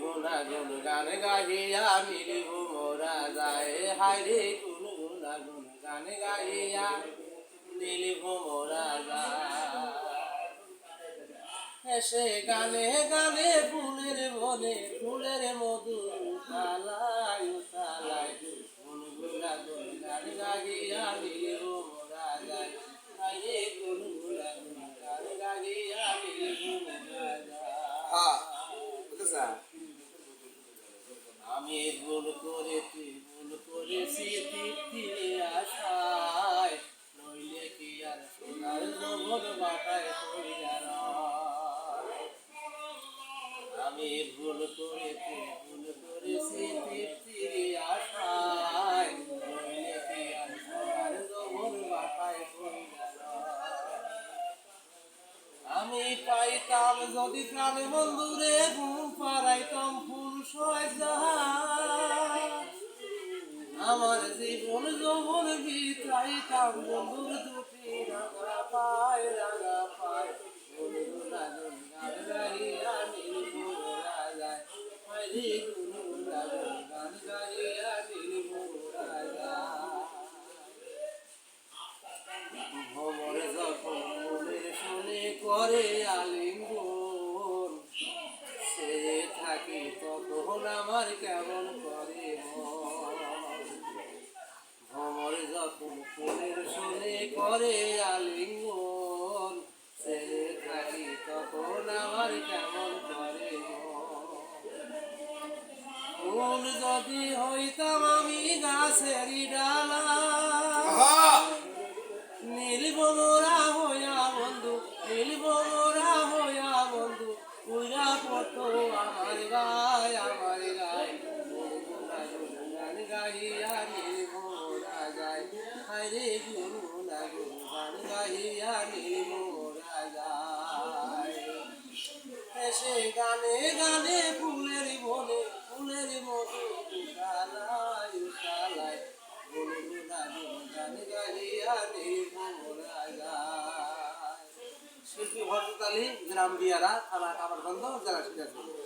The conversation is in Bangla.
গুণাগুণ গান গাহিয়া মিলিব মোরা যায় হাইরে কোন গুণাগুণ গান গাহিয়া মিলিব মোরা যায় সে গানে গানে ফুলের বনে ফুলের মধু তালায় তালায় গুণগুণাগুণ গান গাহিয়া মিলিব মোরা যায় হাইরে কোন গুণাগুণ গান গাহিয়া মিলিব মোরা যায় আমি ভুল করেছি তৃপ্তির আশায় নইলে কি আর সোনার জগৎ বাটায় পড়িয়া রয়। আমি ভুল করেছি তৃপ্তির আশায় নইলে কি আর সোনার জগৎ বাটায় পড়িয়া রয়। আমি পাইতাম যদি প্রাণ বন্ধুরে ঘুম পাড়াইতাম ফুল সজা আমার জীবন যৌবন বিতাইতাম বন্ধুর দুটি রাঙা পায় গুনগুনাগুন গান গাইয়া মিলিব মোরা যায় হায়রে গুনগুনাগুন গান গাইয়া মিলিব মোরা যায়। ভ্রমরে যখন মনের শুনে করে আলিঙ্গন সে থাকি তখন আমার কেমন করে ভ্রমরে যখন মনের শুনে করে আলিঙ্গন সে থাকি তখন আমার কেমন করে ফুল যদি হইতাম আমি গাছেরই ডালা মিলিব মোরা হইয়া বন্ধু উইরা পড়তো আমার গায় গান গাহিয়া মিলিব মোরা যায় হায়রে গুনগুনাগুন গান গাহিয়া মিলিব মোরা যায় সে গানে গানে ফুলের বনে ফুলের মতো তালায় তালায় গুনগুনাগুন গান গাহিয়া মিলিব মোরা যায়। শিল্পী ভরত আলী, গ্রাম দিয়ারা, থানা কামারগঞ্জ, জেলা সিরাজগঞ্জ।